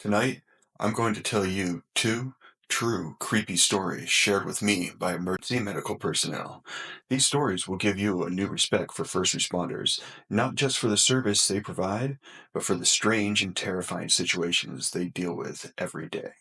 Tonight, I'm going to tell you two true creepy stories shared with me by emergency medical personnel. These stories will give you a new respect for first responders, not just for the service they provide, but for the strange and terrifying situations they deal with every day.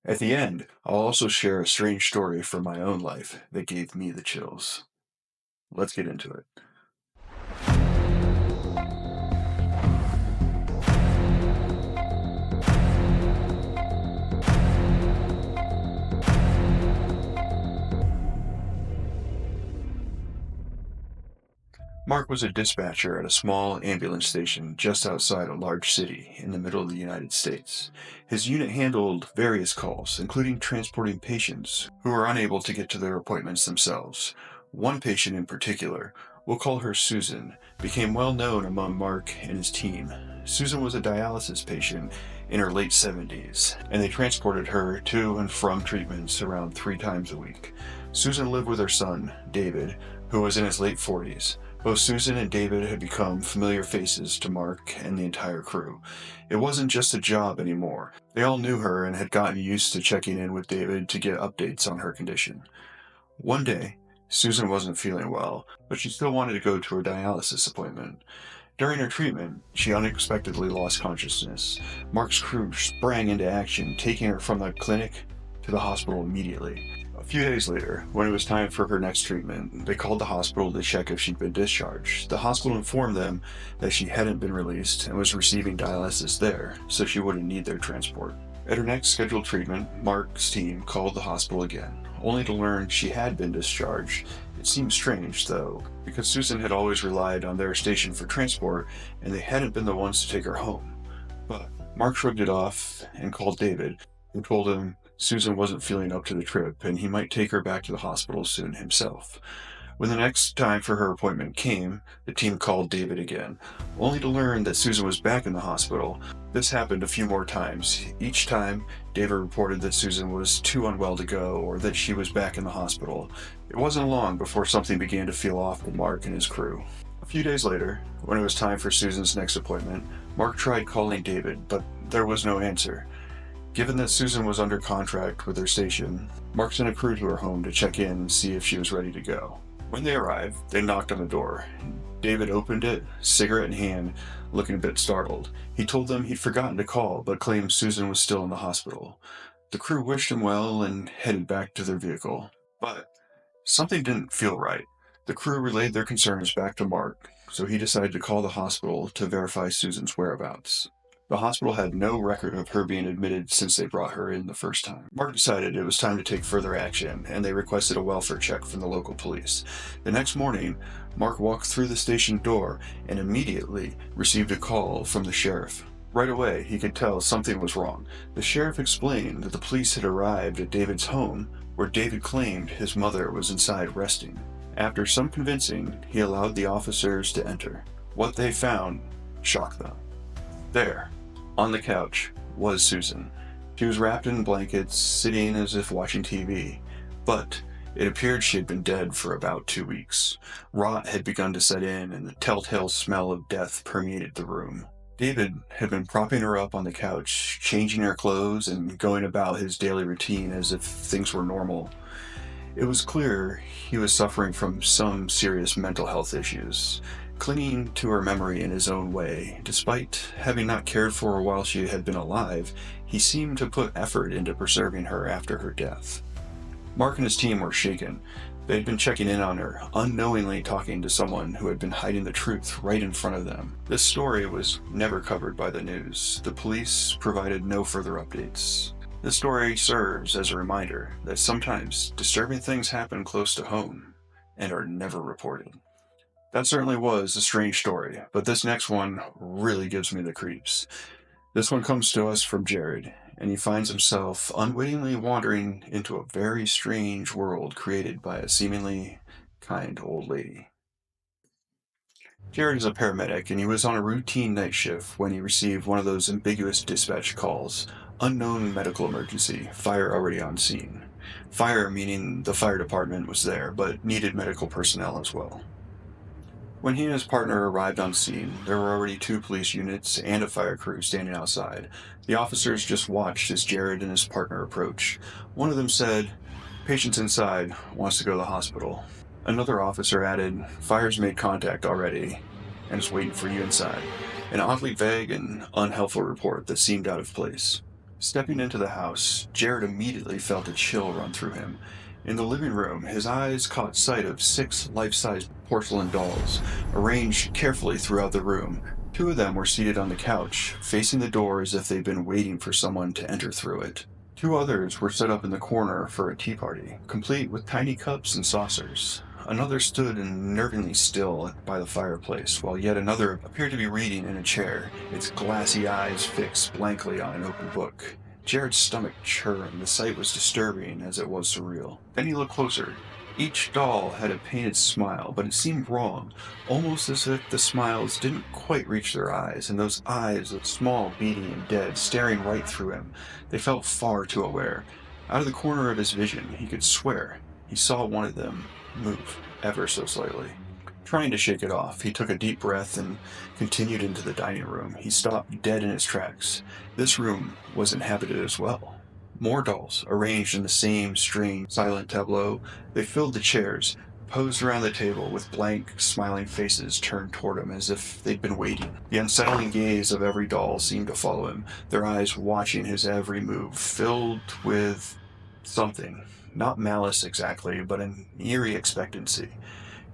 At the end, I'll also share a strange story from my own life that gave me the chills. Let's get into it. Mark was a dispatcher at a small ambulance station just outside a large city in the middle of the United States. His unit handled various calls, including transporting patients who were unable to get to their appointments themselves. One patient in particular, we'll call her Susan, became well known among Mark and his team. Susan was a dialysis patient in her late 70s, and they transported her to and from treatments around 3 times a week. Susan lived with her son, David, who was in his late 40s. Both Susan and David had become familiar faces to Mark and the entire crew. It wasn't just a job anymore. They all knew her and had gotten used to checking in with David to get updates on her condition. One day, Susan wasn't feeling well, but she still wanted to go to her dialysis appointment. During her treatment, she unexpectedly lost consciousness. Mark's crew sprang into action, taking her from the clinic to the hospital immediately. A few days later, when it was time for her next treatment, they called the hospital to check if she'd been discharged. The hospital informed them that she hadn't been released and was receiving dialysis there, so she wouldn't need their transport. At her next scheduled treatment, Mark's team called the hospital again, only to learn she had been discharged. It seemed strange, though, because Susan had always relied on their station for transport, and they hadn't been the ones to take her home. But Mark shrugged it off and called David, who told him Susan wasn't feeling up to the trip, and he might take her back to the hospital soon himself. When the next time for her appointment came, the team called David again, only to learn that Susan was back in the hospital. This happened a few more times. Each time, David reported that Susan was too unwell to go, or that she was back in the hospital. It wasn't long before something began to feel off with Mark and his crew. A few days later, when it was time for Susan's next appointment, Mark tried calling David, but there was no answer. Given that Susan was under contract with their station, Mark sent a crew to her home to check in and see if she was ready to go. When they arrived, they knocked on the door. David opened it, cigarette in hand, looking a bit startled. He told them he'd forgotten to call, but claimed Susan was still in the hospital. The crew wished him well and headed back to their vehicle. But something didn't feel right. The crew relayed their concerns back to Mark, so he decided to call the hospital to verify Susan's whereabouts. The hospital had no record of her being admitted since they brought her in the first time. Mark decided it was time to take further action, and they requested a welfare check from the local police. The next morning, Mark walked through the station door and immediately received a call from the sheriff. Right away, he could tell something was wrong. The sheriff explained that the police had arrived at David's home, where David claimed his mother was inside resting. After some convincing, he allowed the officers to enter. What they found shocked them. There, on the couch, was Susan. She was wrapped in blankets, sitting as if watching TV, but it appeared she had been dead for about 2 weeks. Rot had begun to set in, and the telltale smell of death permeated the room. David had been propping her up on the couch, changing her clothes, and going about his daily routine as if things were normal. It was clear he was suffering from some serious mental health issues, clinging to her memory in his own way. Despite having not cared for her while she had been alive, he seemed to put effort into preserving her after her death. Mark and his team were shaken. They had been checking in on her, unknowingly talking to someone who had been hiding the truth right in front of them. This story was never covered by the news. The police provided no further updates. This story serves as a reminder that sometimes disturbing things happen close to home and are never reported. That certainly was a strange story, but this next one really gives me the creeps. This one comes to us from Jared, and he finds himself unwittingly wandering into a very strange world created by a seemingly kind old lady. Jared is a paramedic, and he was on a routine night shift when he received one of those ambiguous dispatch calls. Unknown medical emergency, fire already on scene. Fire meaning the fire department was there, but needed medical personnel as well. When he and his partner arrived on scene, there were already 2 police units and a fire crew standing outside. The officers just watched as Jared and his partner approached. One of them said, "Patient's inside, wants to go to the hospital." Another officer added, "Fire's made contact already and is waiting for you inside." An oddly vague and unhelpful report that seemed out of place. Stepping into the house, Jared immediately felt a chill run through him. In the living room, his eyes caught sight of 6 life-size porcelain dolls, arranged carefully throughout the room. 2 of them were seated on the couch, facing the door as if they'd been waiting for someone to enter through it. 2 others were set up in the corner for a tea party, complete with tiny cups and saucers. Another stood unnervingly still by the fireplace, while yet another appeared to be reading in a chair, its glassy eyes fixed blankly on an open book. Jared's stomach churned. The sight was disturbing as it was surreal. Then he looked closer. Each doll had a painted smile, but it seemed wrong, almost as if the smiles didn't quite reach their eyes, and those eyes, small, beady, and dead, staring right through him. They felt far too aware. Out of the corner of his vision, he could swear he saw one of them move, ever so slightly. Trying to shake it off, he took a deep breath and continued into the dining room. He stopped dead in his tracks. This room was inhabited as well. More dolls, arranged in the same strange, silent tableau. They filled the chairs, posed around the table with blank, smiling faces turned toward him as if they'd been waiting. The unsettling gaze of every doll seemed to follow him, their eyes watching his every move, filled with something. Not malice exactly, but an eerie expectancy.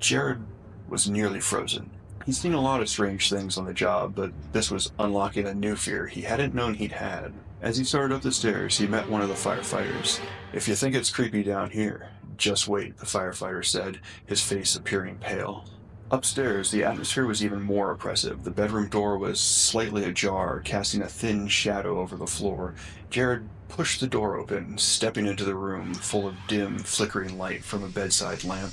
Jared was nearly frozen. He'd seen a lot of strange things on the job, but this was unlocking a new fear he hadn't known he'd had. As he started up the stairs, he met one of the firefighters. "If you think it's creepy down here, just wait," the firefighter said, his face appearing pale. Upstairs, the atmosphere was even more oppressive. The bedroom door was slightly ajar, casting a thin shadow over the floor. Jared pushed the door open, stepping into the room, full of dim, flickering light from a bedside lamp.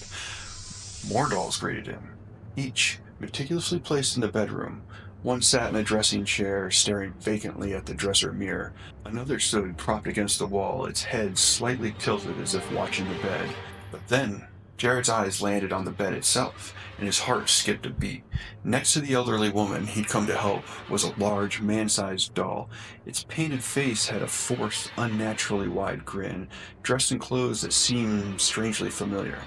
More dolls greeted him, each meticulously placed in the bedroom. One sat in a dressing chair, staring vacantly at the dresser mirror. Another stood propped against the wall, its head slightly tilted as if watching the bed. But then, Jared's eyes landed on the bed itself, and his heart skipped a beat. Next to the elderly woman he'd come to help was a large, man-sized doll. Its painted face had a forced, unnaturally wide grin, dressed in clothes that seemed strangely familiar.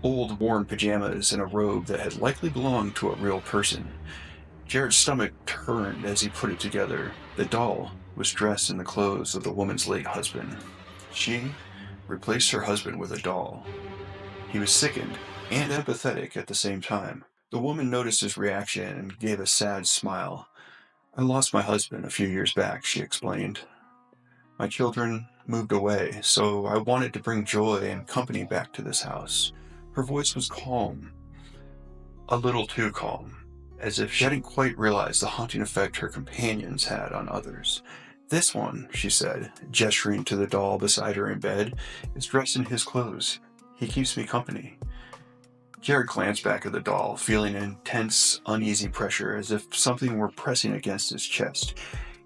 Old, worn pajamas and a robe that had likely belonged to a real person. Jared's stomach turned as he put it together. The doll was dressed in the clothes of the woman's late husband. She replaced her husband with a doll. He was sickened and empathetic at the same time. The woman noticed his reaction and gave a sad smile. "I lost my husband a few years back," she explained. "My children moved away, so I wanted to bring joy and company back to this house." Her voice was calm, a little too calm, as if she hadn't quite realized the haunting effect her companions had on others. "This one," she said, gesturing to the doll beside her in bed, "is dressed in his clothes. He keeps me company." Jared glanced back at the doll, feeling an intense, uneasy pressure, as if something were pressing against his chest.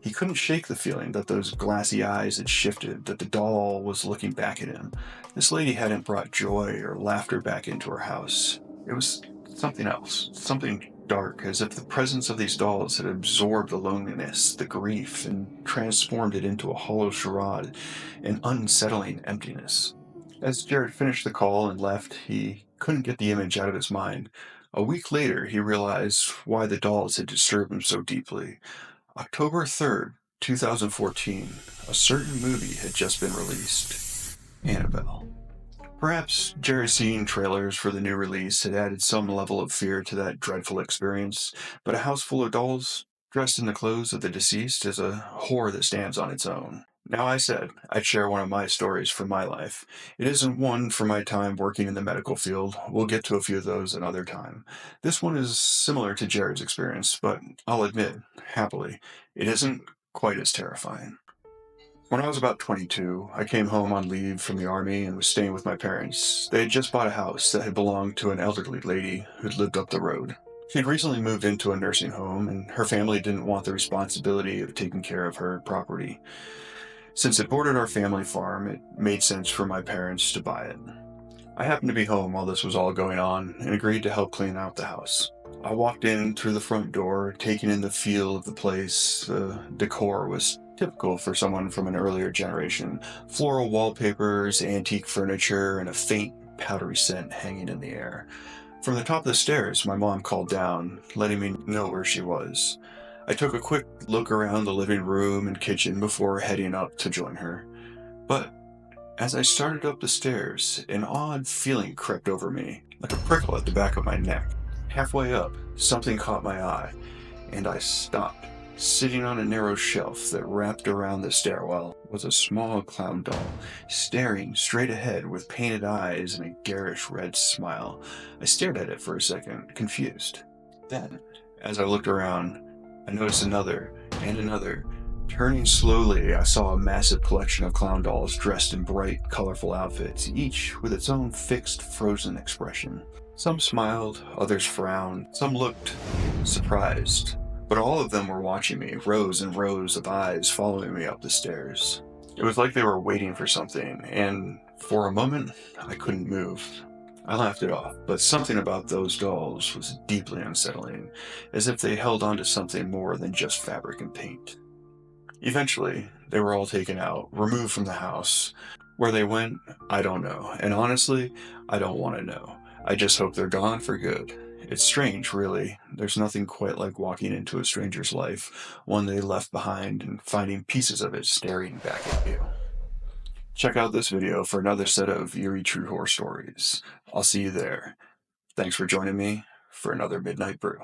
He couldn't shake the feeling that those glassy eyes had shifted, that the doll was looking back at him. This lady hadn't brought joy or laughter back into her house. It was something else, something dark, as if the presence of these dolls had absorbed the loneliness, the grief, and transformed it into a hollow charade, an unsettling emptiness. As Jared finished the call and left, he couldn't get the image out of his mind. A week later, he realized why the dolls had disturbed him so deeply. October 3rd, 2014, a certain movie had just been released. Annabelle. Perhaps Jared's seen trailers for the new release had added some level of fear to that dreadful experience, but a house full of dolls dressed in the clothes of the deceased is a horror that stands on its own. Now, I said I'd share one of my stories from my life. It isn't one from my time working in the medical field. We'll get to a few of those another time. This one is similar to Jared's experience, but I'll admit, happily, it isn't quite as terrifying. When I was about 22, I came home on leave from the army and was staying with my parents. They had just bought a house that had belonged to an elderly lady who'd lived up the road. She'd recently moved into a nursing home, and her family didn't want the responsibility of taking care of her property. Since it bordered our family farm, it made sense for my parents to buy it. I happened to be home while this was all going on and agreed to help clean out the house. I walked in through the front door, taking in the feel of the place. The decor was typical for someone from an earlier generation. Floral wallpapers, antique furniture, and a faint, powdery scent hanging in the air. From the top of the stairs, my mom called down, letting me know where she was. I took a quick look around the living room and kitchen before heading up to join her. But as I started up the stairs, an odd feeling crept over me, like a prickle at the back of my neck. Halfway up, something caught my eye, and I stopped. Sitting on a narrow shelf that wrapped around the stairwell was a small clown doll, staring straight ahead with painted eyes and a garish red smile. I stared at it for a second, confused. Then, as I looked around, I noticed another and another. Turning slowly, I saw a massive collection of clown dolls dressed in bright, colorful outfits, each with its own fixed, frozen expression. Some smiled, others frowned, some looked surprised, but all of them were watching me, rows and rows of eyes following me up the stairs. It was like they were waiting for something, and for a moment, I couldn't move. I laughed it off, but something about those dolls was deeply unsettling, as if they held on to something more than just fabric and paint. Eventually, they were all taken out, removed from the house. Where they went, I don't know, and honestly, I don't want to know. I just hope they're gone for good. It's strange, really. There's nothing quite like walking into a stranger's life, one they left behind, and finding pieces of it staring back at you. Check out this video for another set of eerie true horror stories. I'll see you there. Thanks for joining me for another Midnight Brew.